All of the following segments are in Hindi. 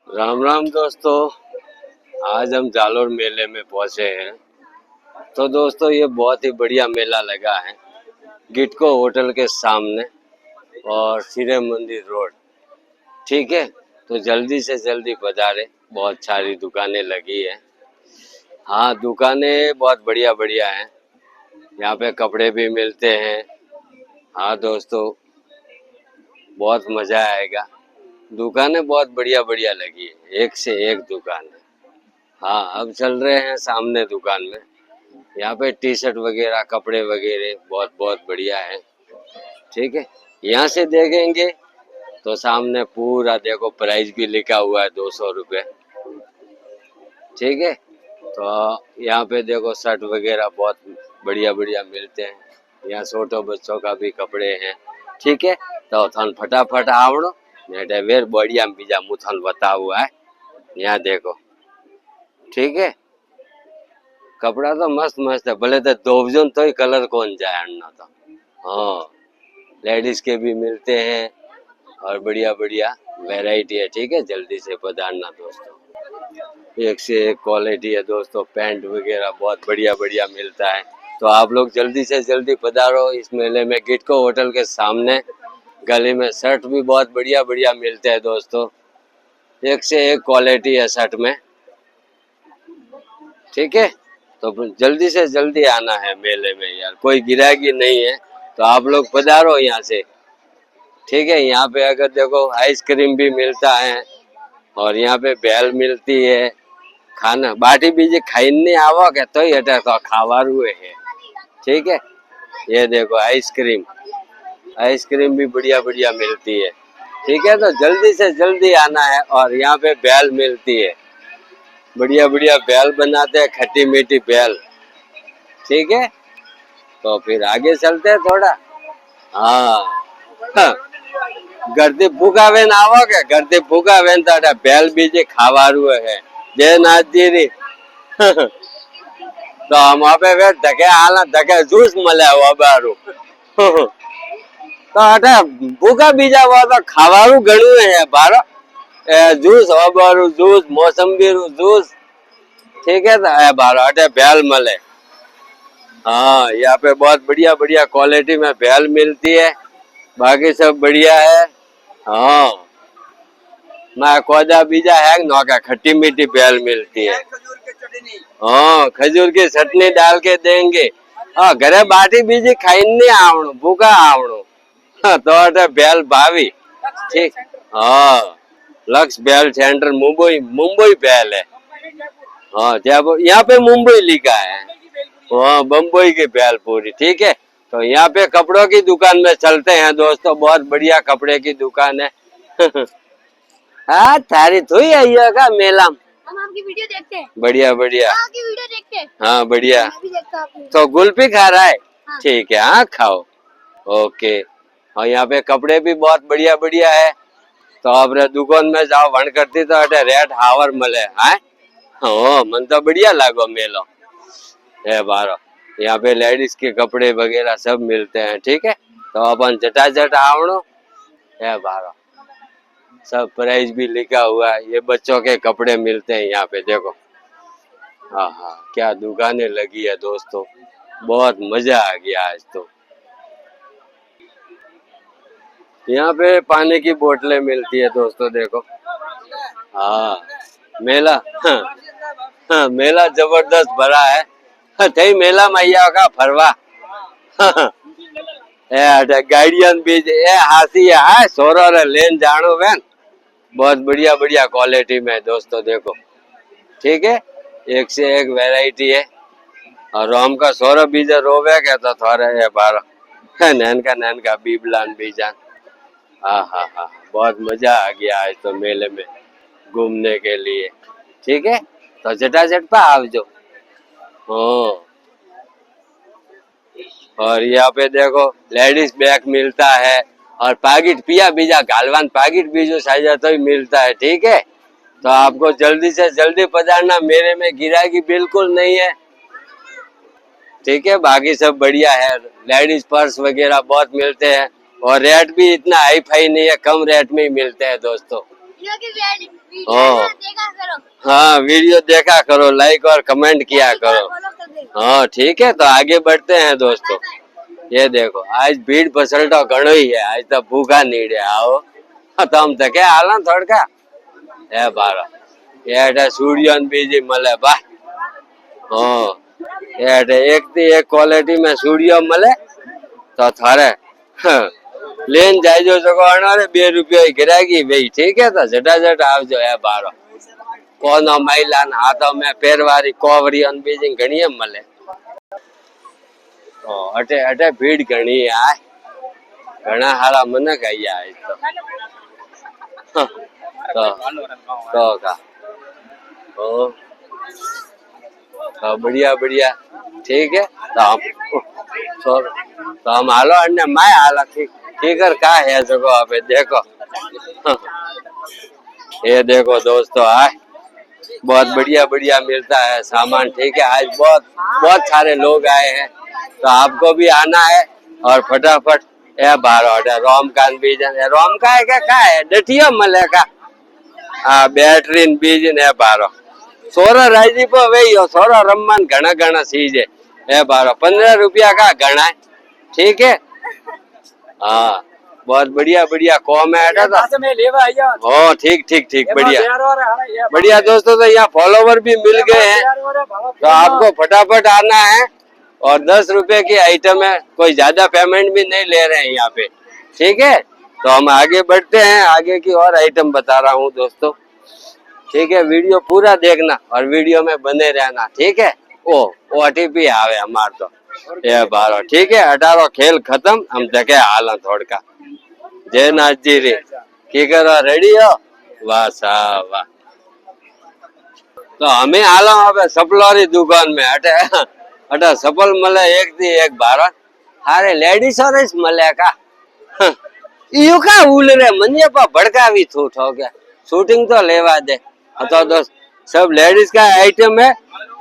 राम राम दोस्तों। आज हम जालोर मेले में पहुंचे हैं। तो दोस्तों ये बहुत ही बढ़िया मेला लगा है गिटको होटल के सामने और सिरे मंदिर रोड। ठीक है, तो जल्दी से जल्दी पधारे। बहुत सारी दुकानें लगी है। हाँ, दुकानें बहुत बढ़िया बढ़िया हैं। यहाँ पे कपड़े भी मिलते हैं। हाँ दोस्तों, बहुत मजा आएगा। दुकानें बहुत बढ़िया बढ़िया लगी है, एक से एक दुकान है। हाँ, अब चल रहे हैं सामने दुकान में। यहाँ पे टी शर्ट वगैरह कपड़े वगैरह बहुत बहुत बढ़िया है। ठीक है, यहाँ से देखेंगे तो सामने पूरा देखो प्राइस भी लिखा हुआ है 200 रुपये। ठीक है, तो यहाँ पे देखो शर्ट वगैरह बहुत बढ़िया बढ़िया मिलते हैं। यहाँ छोटो बच्चों का भी कपड़े हैं। ठीक है, तो थन फटाफट आवड़ो ने वेर बढ़िया बीजा मुथन बता हुआ है। यहाँ देखो। ठीक है, कपड़ा तो मस्त मस्त है, भले तो धोबजो तो ही कलर कौन जाए अन्ना तो। हाँ, लेडीज के भी मिलते हैं और बढ़िया बढ़िया वैरायटी है। ठीक है, जल्दी से पधारना दोस्तों। एक से एक क्वालिटी है दोस्तों, पैंट वगैरह बहुत बढ़िया बढ़िया मिलता है। तो आप लोग जल्दी से जल्दी पधारो इस मेले में। गिटको होटल के सामने गली में शर्ट भी बहुत बढ़िया बढ़िया मिलते हैं दोस्तों। एक से एक क्वालिटी है शर्ट में। ठीक है, तो जल्दी से जल्दी आना है मेले में यार, कोई गिराकी नहीं है। तो आप लोग पधारो यहाँ से। ठीक है, यहाँ पे अगर देखो आइसक्रीम भी मिलता है और यहाँ पे बेल मिलती है। खाना बाटी बीजी खाई नहीं आवो के तो ये तो खावारू है। ठीक है, ये देखो आइसक्रीम, आइसक्रीम भी बढ़िया बढ़िया मिलती है। ठीक है, तो जल्दी से जल्दी आना है। और यहाँ पे बेल मिलती है, बढ़िया बढ़िया बेल बनाते हैं, खट्टी मीठी बेल। ठीक है, तो फिर आगे चलते हैं थोड़ा। हाँ, घरती भूखा वेन आवो के घरती भूखा वेन तो बेल बीजे खावारू है जय नाथ जी री। तो हम पे वे धके आला धके जूस मले हुआ बारू। तो अटे भूखा बीजा हुआ तो खावारू घणु है बारो। जूस हो बारू जूस मौसम्बी रू जूस। ठीक है, तो है बारो अटे बेल मले। हाँ, यहाँ पे बहुत बढ़िया बढ़िया क्वालिटी में बेल मिलती है। बाकी सब बढ़िया है। हाँ, मैं कोदा बीजा है नौका खट्टी मीठी बेल मिलती है। हाँ, खजूर की चटनी डाल के देंगे। हाँ, घरे बाटी बीजी खाई नहीं आवणु भूखा आवणु। हाँ, तो अटे बेल भावी। ठीक। हाँ, लक्ष्य bell centre Mumbai Mumbai bell है। हाँ, यहाँ पे मुंबई लिखा है। हाँ, बम्बई की बेल पूरी। ठीक है, तो यहाँ पे कपड़ों की दुकान में चलते हैं दोस्तों। बहुत बढ़िया कपड़े की दुकान है। हाँ, थारी थोड़ी आई होगा मेला। हम आपकी वीडियो देखते हैं। बढ़िया बढ़िया। आपकी वीडियो देखते हैं। हाँ बढ़िया। मैं भी देखता हूँ। तो गुल्फी खा रहा है। हाँ। ठीक है, हाँ खाओ। ओके। और यहाँ पे कपड़े भी बहुत बढ़िया बढ़िया है। तो आप दुकान में जाओ वन करती तो अटे रेट हावर मले है। हाँ, मन तो बढ़िया लागो मेलो है बारो। यहाँ पे लेडीज के कपड़े वगैरह सब मिलते हैं। ठीक है, तो अपन चटाचट आवणो है बारो। सब प्राइस भी लिखा हुआ है। ये बच्चों के कपड़े मिलते हैं यहाँ पे देखो। हाँ हाँ, क्या दुकानें लगी है दोस्तों, बहुत मजा आ गया आज तो। यहाँ पे पानी की बोतलें मिलती है दोस्तों देखो। हाँ, मेला। हाँ, हाँ, मेला जबरदस्त भरा है। हाँ, थई मेला में आया का फरवा। हाँ, गाड़ियन भी हासी है सोरो रे लेन जानो बेन। बहुत बढ़िया बढ़िया क्वालिटी में दोस्तों देखो। ठीक है, एक से एक वैरायटी है। और रोम का सोरो बीजा रोवे के तो थोड़े है बारह नैन का बीबलान बीजान। हाँ हाँ हाँ, बहुत मजा आ गया आज तो मेले में घूमने के लिए। ठीक है, तो झटाझट पा आवजो। हाँ, और यहाँ पे देखो लेडीज बैग मिलता है और पाकिट पिया बीजा गालवान पाकिट बीजो साइजा तो ही मिलता है। ठीक है, तो आपको जल्दी से जल्दी पधारना। मेरे में गिराकी बिल्कुल नहीं है। ठीक है, बाकी सब बढ़िया है। लेडीज पर्स वगैरह बहुत मिलते हैं और रेट भी इतना हाई फाई नहीं है, कम रेट में ही मिलते हैं दोस्तों। वीडियो की वीडियो हाँ। देखा करो, हाँ वीडियो देखा करो, लाइक और कमेंट किया करो। फॉलो कर दे। हाँ ठीक है, तो आगे बढ़ते हैं दोस्तों। ये देखो आज भीड़ पसलटो घणो ही है, आज तो भूखा नीड़े आओ तो हम तके हाल थोड़का ए बारो ये सूर्य बीजी मले बा। हाँ ये एक थी एक क्वालिटी में सूर्य मले तो थारे लेन जाइजो जगो अनारे 2 रुपया गिरागी भाई, ठीक है तो झटाझट आवजो ए बारो कोनो महिलान हाथों में पेरवारी कोवरी अन बीजी घणी मले। अटे अटे भीड़ घणी है, घना हारा मनक आई आज तो का ओ तो बढ़िया बढ़िया ठीक है तो हम हालो अन्य मैं हाल ठीक है का है जगह अबे देखो। ये देखो दोस्तों आए बहुत बढ़िया बढ़िया मिलता है सामान, ठीक है आज बहुत बहुत सारे लोग आए हैं तो आपको भी आना है और फटाफट ये बारो रोम कान बीजन रोम का है क्या है डटिया मले का बैटरीन बीजन है बारो सोरा राजी पर वही हो सोरा रमन घना घना सीज है बारो 15 रुपया का घना है, ठीक है। हाँ बहुत बढ़िया बढ़िया कॉम है ओ ठीक ठीक ठीक बढ़िया बढ़िया दोस्तों। तो यहाँ फॉलोवर भी मिल गए हैं तो आपको फटाफट आना है और 10 रुपए की आइटम है, कोई ज्यादा पेमेंट भी नहीं ले रहे हैं यहाँ पे, ठीक है। तो हम आगे बढ़ते हैं, आगे की और आइटम बता रहा हूँ दोस्तों, ठीक है। वीडियो पूरा देखना और वीडियो में बने रहना, ठीक है। ओ OTP आवे हमार तो ये बारो, ठीक है। 18 खेल खत्म, हम जगह हाल थोड़का जय नाथ जी रे की करो रेडी हो वाह साहब वाह। तो हमें आलो अब सपलोरी दुकान में अटे अटे सफल मले एक थी एक बारो अरे लेडीज और मले का यू का उल रे मनिया पर भड़कावी छूट हो गया, शूटिंग तो लेवा दे तो दोस्त सब लेडीज का आइटम है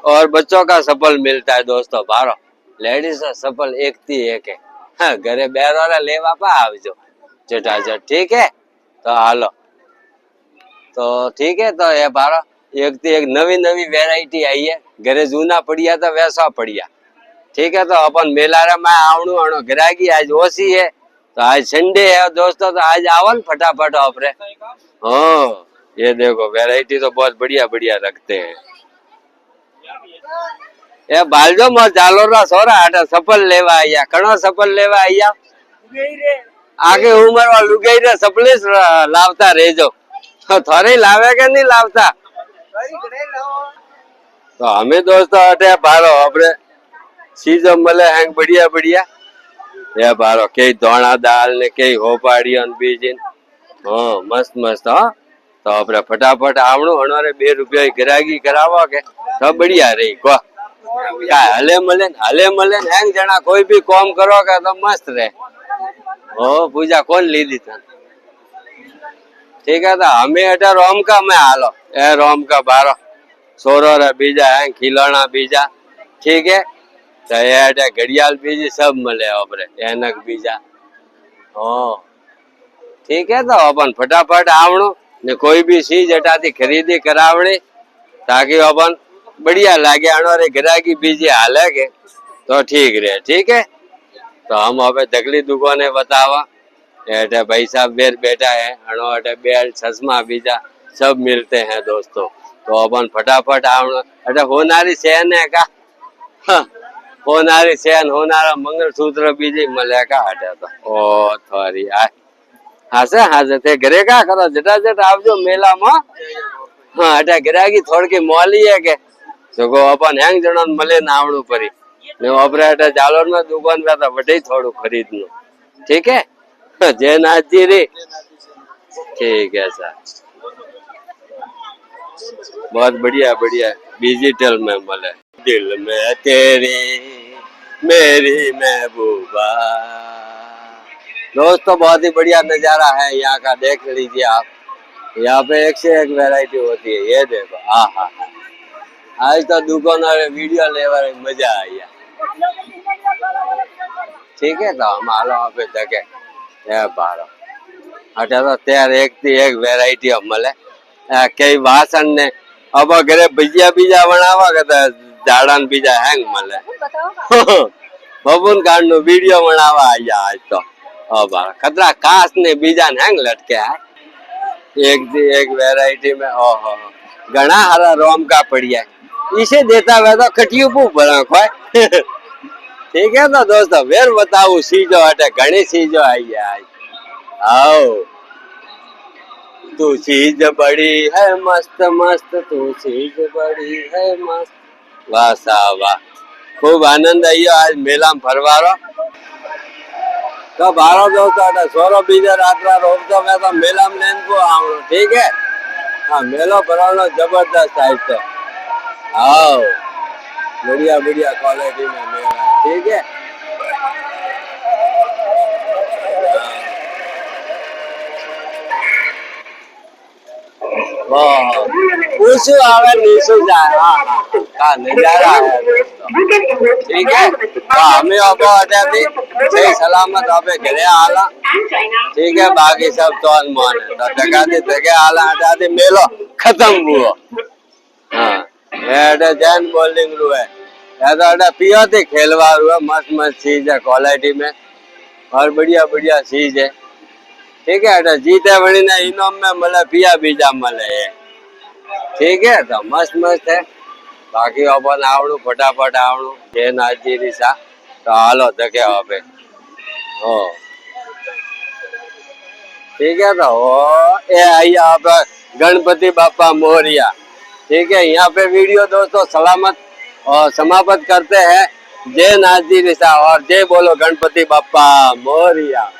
और बच्चों का सफल मिलता है दोस्तों बारो लेडीज का सफल एक थी एक है। हाँ, घरे बेरोरा लेवा पा आवजो जटाजट, ठीक है। तो हालो तो ठीक है तो ये बारो एक थी एक नवी नवी वेरायटी आई है, घरे जूना पड़िया तो वैसा पड़िया, ठीक है। तो अपन मेला में आवणु अणो गिराकी आज ओसी है तो आज संडे है दोस्तों, तो आज आवल फटाफट आपरे। हाँ ये देखो वैरायटी तो बहुत बढ़िया बढ़िया रखते हैं। ये बालजो मो जालोरा सोरा आटा सफल लेवा आया कणो सफल लेवा आया आगे उम्र वाला लुगाई रे सफले लावता रेजो तो थोड़े लावे के नहीं लावता। तो हमें दोस्तों अटे बारो अपने चीजों मले हैं बढ़िया बढ़िया ये बारो कई दोना दाल ने कई होपाड़ी बीजिन हाँ मस्त मस्त। हाँ तो अपने फटाफट आवणु अनारे 2 रुपया गिराकी करावा के तो बढ़िया रही को हले मले हैंग जना कोई भी काम करोगे तो मस्त रहे। ओ पूजा कौन ली दी था, ठीक है। तो हमें अटे रोम का में हालो ए रोम का बारो सोरो रे बीजा है खिलौना बीजा, ठीक है। तो ये अटे घड़ियाल बीजी सब मले अपने एनक बीजा हाँ ठीक है। तो अपन फटाफट आवणु ने कोई भी चीज अटाती खरीदी करावणी ताकि अपन बढ़िया लागे अणोरे गिराकी बीजी हाले के तो ठीक रहे, ठीक है। तो हम अब दगली दुकाने बतावा अटे भाई साहब बेर बैठा है अणो अटे बेल्ट चश्मा बीजा सब मिलते हैं दोस्तों। तो अपन फटाफट आवणु अटे होनारी सेन है का हाँ, होनारी सेन होनारा मंगलसूत्र बीजी मले का हटे तो ओ थोड़ी आए हासे हासे थे घरे का करो जटाजट आवजो मेला में। हाँ अटे गिराकी थोड़ी की मोली है के जो अपन हैंग जणन मले ना आवणु परी ने अपने अटे जालोर में दुकान में तो बड़े थोड़ू खरीदनु, ठीक है। जय नाथ जी रे ठीक है सर बहुत बढ़िया बढ़िया डिजिटल में मले दिल में तेरी मेरी महबूबा दोस्तों बहुत ही बढ़िया नजारा है यहाँ का, देख लीजिए आप यहाँ पे एक से एक वैरायटी होती है। ये देखो हाँ हाँ आज तो दुकान वीडियो लेवा मजा आई है, ठीक है। तो हम आलो पे देखे ये बारो अटे तो त्यार एक थी एक वैरायटी मले कई भाषण ने अब घरे भजिया बीजा बनावा के झाड़ा ने बीजा हैंग मले बताओ बबून कांड नो वीडियो बनावा आया आज तो अब खतरा कास ने बीजा ने हैंग लटके है एक वैरायटी में ओहो घना हरा रोम का पड़िया इसे देता हुआ तो कटियू पू बना खोए ठीक है तो दोस्तों फिर बताऊ सीजो हटे घनी सीजो आई है आज आओ तू चीज बड़ी है मस्त मस्त तू चीज बड़ी है मस्त वाह साहब वाह खूब आनंद आइयो आज मेला में फरवारो तो बारो दोस्तों सोरो बीजे रात्रा रोक तो मैं तो मेला में लेन को आवणो ठीक है हाँ मेलो भरवानो जबरदस्त आज तो आओ बढ़िया बढ़िया क्वालिटी में मेला है ठीक है पूछो आवे नीसू जाए का नजारा है ठीक है तो हमें अब अटे सही सलामत अबे घरे आला ठीक है बाकी सब तो अनमान है तो जगह दे जगह आला हटा दे मेलो खत्म हुआ हाँ ये जैन बोलिंग रू है या तो अटे पियो थी खेलवा रू है मस्त मस्त चीज है क्वालिटी में और बढ़िया बढ़िया चीज है ठीक है अटे जीते बड़ी ने इनाम में मले पिया बीजा मले ठीक है तो मस्त मस्त है बाकी अपन आवड़ू फटाफट आवड़ू जे नाजी रिसा तो हालो धके पे हो ठीक है तो ये आई आप गणपति बापा मोरिया ठीक है यहाँ पे वीडियो दोस्तों सलामत और समाप्त करते हैं जय नाथ जी रिसा और जय बोलो गणपति बापा मोरिया।